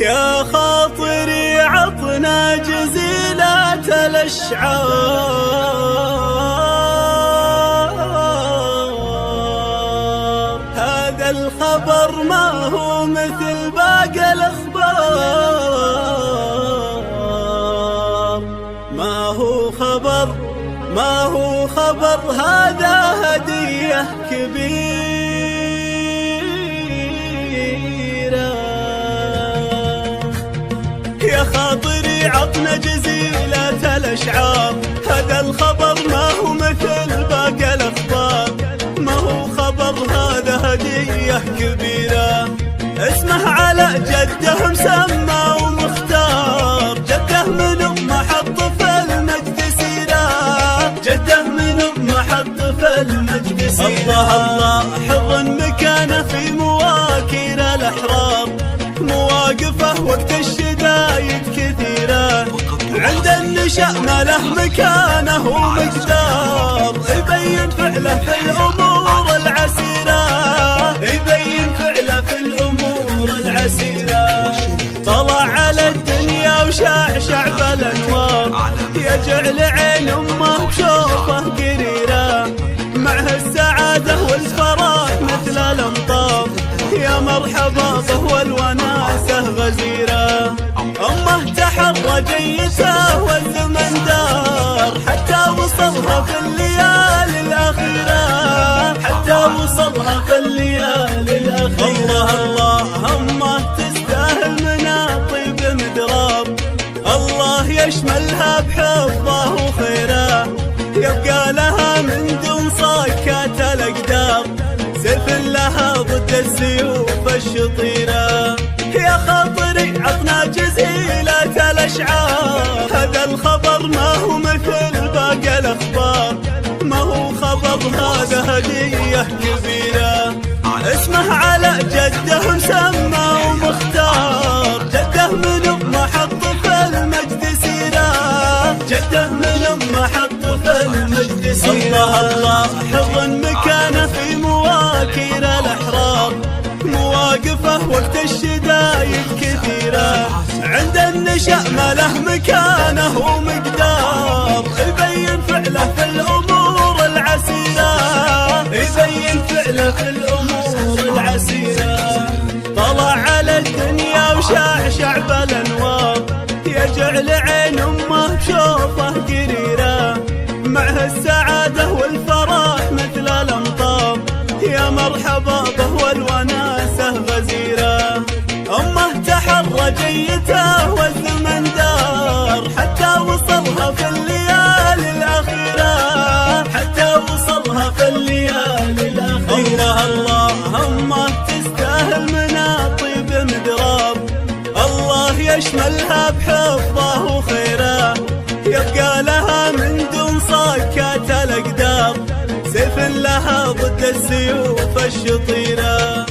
يا خاطري عطنا جزيلات الأشعار، هذا الخبر ما هو مثل باقي الأخبار، ما هو خبر هذا هدية كبيرة. يا خاطري عطنا جزيلة الأشعار، هذا الخبر ما هو مثل باقي الأخبار، ما هو خبر هذا هدية كبيرة. اسمه على جده مسمى ومختار، جده من أم حط في المجد سيرة، جده من أم حط في المجد سيرة. الله حضن مكانه في مواكب الأحرار، مواقفه وقت الشدايد كثيرة، عند النشأ ما له مكانه ومقدار، يبين فعله في الأمور العسيرة، يبين فعله في الأمور العسيرة. طلع على الدنيا وشعشع بالأنوار، يجعل عين أمه بشوفه قريرة، معها السعادة والفرح مثل الأمطار، يا مرحبا به والوناسة غزيرة. أمه تحرى جيته والزمن دار، حتى وصلها في الليالي الأخيرة، حتى وصلها في الليالي الأخيرة. الله أمه تستاهل مناطيب مدراب، الله يشملها بحفظه وخيره، يبقى لها من دون صكات الأقدار، سيف لها ضد السيوف الشطيرة. يا خاطري عطنا جزيلة الأشعار، هذا الخبر ما هو مثل باقي الأخبار، ما هو خبر هذا هدية كبيرة. اسمه على جده مسمى ومختار، جده من أم حط في المجد سيرة، جده من أم حط في المجد سيرة. الله حضن مكانه في مواكب الأحرار، مواقفه وقت الشدايد كثيرة، عند النشأ ما له مكانه ومقدار، يبين فعله في الأمور العسيرة، يبين فعله في الأمور العسيرة. طلع على الدنيا وشعشع بالأنوار، يجعل عين أمه بشوفه قريرة، معها السعادة والفرح مثل الأمطار، يا مرحبا به والوناسة غزيرة. أمه تحرى جيته والزمن دار، حتى وصلها في الليالي الأخيرة، حتى وصلها في الليالي الأخيرة. الله أمه تستاهل مناطيب مدراب، الله يشملها بحفظه وخيره، يبقى لها من دون صكات الأقدار، سيف لها ضد السيوف الشطيرة.